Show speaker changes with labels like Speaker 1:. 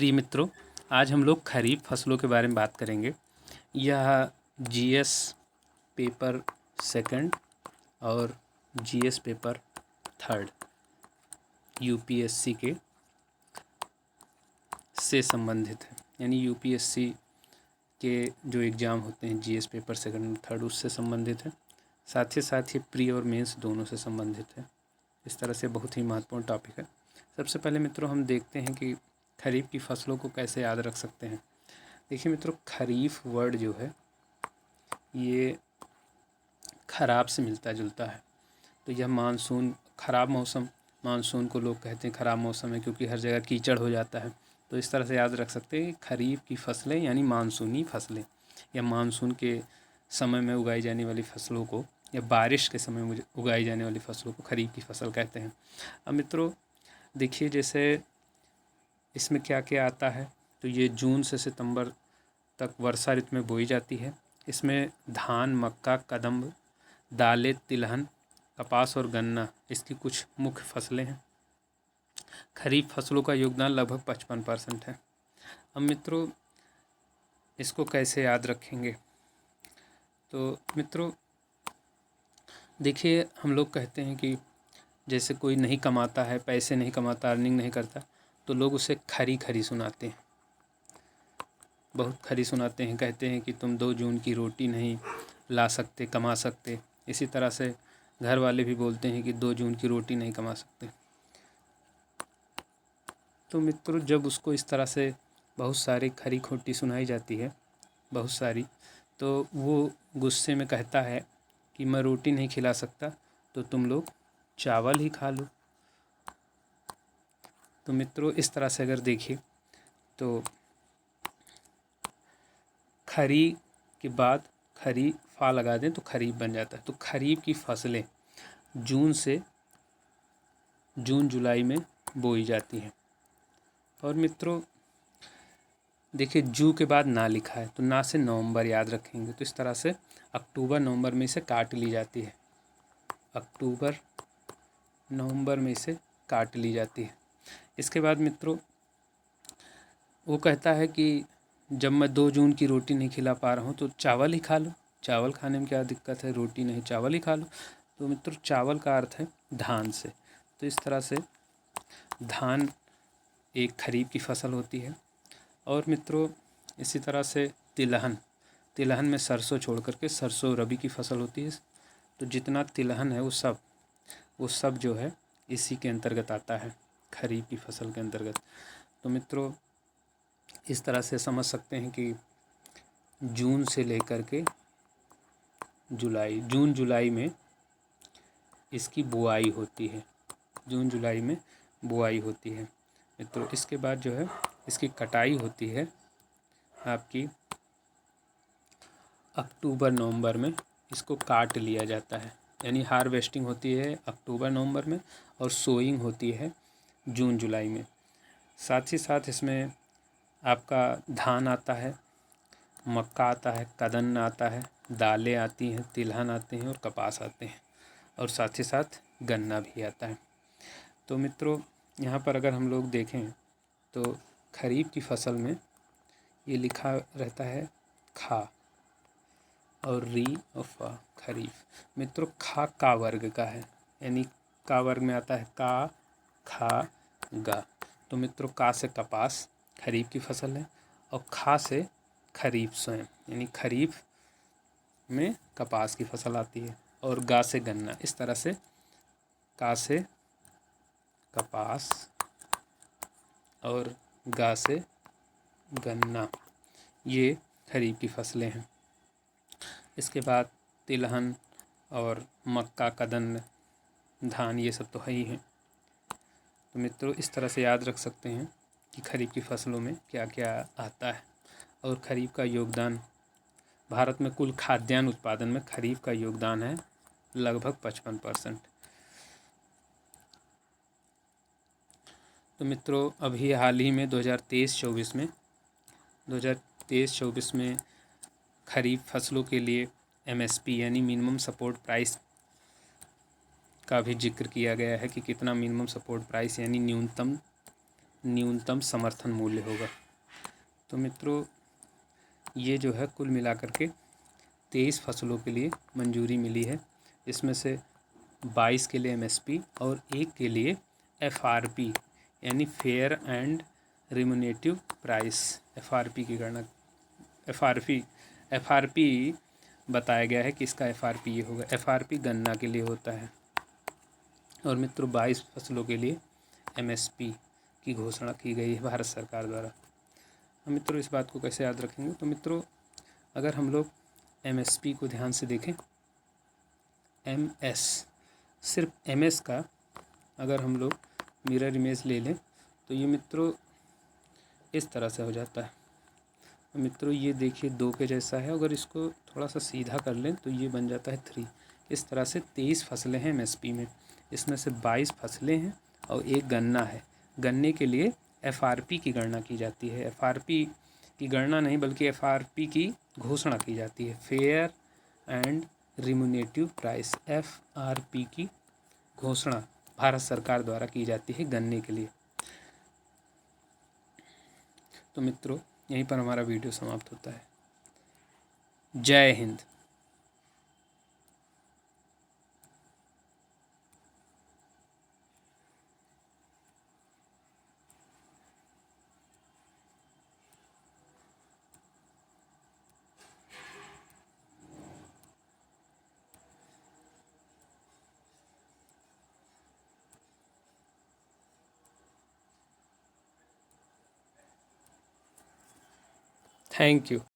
Speaker 1: प्रिय मित्रों, आज हम लोग खरीफ फसलों के बारे में बात करेंगे। यह जीएस पेपर सेकंड और जीएस पेपर थर्ड यूपीएससी के से संबंधित है। यानी यूपीएससी के जो एग्ज़ाम होते हैं जीएस पेपर सेकंड और थर्ड उससे संबंधित है। साथ ही साथ ये प्री और मेंस दोनों से संबंधित है। इस तरह से बहुत ही महत्वपूर्ण टॉपिक है। सबसे पहले मित्रों हम देखते हैं कि खरीफ की फसलों को कैसे याद रख सकते हैं। देखिए मित्रों, खरीफ वर्ड जो है ये खराब से मिलता जुलता है। तो यह मानसून, खराब मौसम, मानसून को लोग कहते हैं खराब मौसम है क्योंकि हर जगह कीचड़ हो जाता है। तो इस तरह से याद रख सकते हैं कि खरीफ की फसलें यानी मानसूनी फसलें या मानसून के समय में उगाई जाने वाली फसलों को या बारिश के समय में उगाई जाने वाली फसलों को खरीफ की फसल कहते हैं। अब मित्रों देखिए, जैसे इसमें क्या क्या आता है। तो ये जून से सितंबर तक वर्षा ऋतु में बोई जाती है। इसमें धान, मक्का, कदम्ब, दालें, तिलहन, कपास और गन्ना इसकी कुछ मुख्य फसलें हैं। खरीफ फसलों का योगदान लगभग 55% है। अब मित्रों इसको कैसे याद रखेंगे। तो मित्रों देखिए, हम लोग कहते हैं कि जैसे कोई नहीं कमाता है, पैसे नहीं कमाता, अर्निंग नहीं करता, तो लोग उसे खरी खरी सुनाते हैं, बहुत खरी सुनाते हैं। कहते हैं कि तुम 2 जून की रोटी नहीं ला सकते, कमा सकते। इसी तरह से घर वाले भी बोलते हैं कि 2 जून की रोटी नहीं कमा सकते। तो मित्रों जब उसको इस तरह से बहुत सारी खरी खोटी सुनाई जाती है, बहुत सारी, तो वो गुस्से में कहता है कि मैं रोटी नहीं खिला सकता, तो तुम लोग चावल ही खा लो। तो मित्रों इस तरह से अगर देखिए तो खरी के बाद खरी फा लगा दें तो खरीफ बन जाता है। तो खरीफ की फसलें जून जुलाई में बोई जाती हैं। और मित्रों देखिए, जू के बाद ना लिखा है तो ना से नवंबर याद रखेंगे। तो इस तरह से अक्टूबर नवंबर में इसे काट ली जाती है। अक्टूबर नवंबर में इसे काट ली जाती है। इसके बाद मित्रों वो कहता है कि जब मैं 2 जून की रोटी नहीं खिला पा रहा हूँ तो चावल ही खा लो। चावल खाने में क्या दिक्कत है, रोटी नहीं, चावल ही खा लो। तो मित्रों चावल का अर्थ है धान से। तो इस तरह से धान एक खरीफ की फसल होती है। और मित्रों इसी तरह से तिलहन, तिलहन में सरसों छोड़ करके सरसों रबी की फसल होती है। तो जितना तिलहन है वो सब जो है इसी के अंतर्गत आता है, खरीफ की फसल के अंतर्गत। तो मित्रों इस तरह से समझ सकते हैं कि जून से लेकर के जून जुलाई में इसकी बुआई होती है। जून जुलाई में बुआई होती है मित्रों। इसके बाद जो है इसकी कटाई होती है आपकी अक्टूबर नवंबर में। इसको काट लिया जाता है, यानी हार्वेस्टिंग होती है अक्टूबर नवंबर में और सोइंग होती है जून जुलाई में। साथ ही साथ इसमें आपका धान आता है, मक्का आता है, कदन्न आता है, दालें आती हैं, तिलहन आते हैं और कपास आते हैं, और साथ ही साथ गन्ना भी आता है। तो मित्रों यहाँ पर अगर हम लोग देखें तो खरीफ की फसल में ये लिखा रहता है खा और री और फा, खरीफ। मित्रों खा का वर्ग का है, यानी का वर्ग में आता है का, खा, गा। तो मित्रों का से कपास खरीफ की फसल है और खा से खरीफ स्वयं, यानी खरीफ में कपास की फसल आती है, और गा से गन्ना। इस तरह से का से कपास और गा से गन्ना ये खरीफ की फसलें हैं। इसके बाद तिलहन और मक्का, कदन्न, धान ये सब तो है ही हैं। तो मित्रों इस तरह से याद रख सकते हैं कि खरीफ की फसलों में क्या क्या आता है। और खरीफ का योगदान, भारत में कुल खाद्यान्न उत्पादन में खरीफ का योगदान है लगभग 55%। तो मित्रों अभी हाल ही में 2023-24 में खरीफ फसलों के लिए एमएसपी यानी मिनिमम सपोर्ट प्राइस का भी जिक्र किया गया है कि कितना मिनिमम सपोर्ट प्राइस यानी न्यूनतम न्यूनतम समर्थन मूल्य होगा। तो मित्रों ये जो है कुल मिलाकर के 23 फसलों के लिए मंजूरी मिली है। इसमें से 22 के लिए एमएसपी और 1 के लिए एफआरपी यानी फेयर एंड रिम्यूनेटिव प्राइस, एफआरपी की गणना, एफआरपी बताया गया है कि इसका एफआरपी ये होगा। एफआरपी गन्ना के लिए होता है। और मित्रों 22 फसलों के लिए एमएसपी की घोषणा की गई है भारत सरकार द्वारा। हम मित्रों इस बात को कैसे याद रखेंगे, तो मित्रों अगर हम लोग एमएसपी को ध्यान से देखें, एमएस, सिर्फ एमएस का अगर हम लोग मिरर इमेज ले लें तो ये मित्रों इस तरह से हो जाता है। मित्रों ये देखिए 2 के जैसा है, अगर इसको थोड़ा सा सीधा कर लें तो ये बन जाता है 3। इस तरह से 23 फसलें हैं एमएसपी में। इसमें से 22 फसलें हैं और 1 गन्ना है। गन्ने के लिए एफआरपी की गणना की जाती है। एफआरपी की गणना नहीं बल्कि एफआरपी की घोषणा की जाती है। फेयर एंड रिम्यूनेटिव प्राइस, एफआरपी की घोषणा भारत सरकार द्वारा की जाती है गन्ने के लिए। तो मित्रों यहीं पर हमारा वीडियो समाप्त होता है। जय हिंद। Thank you.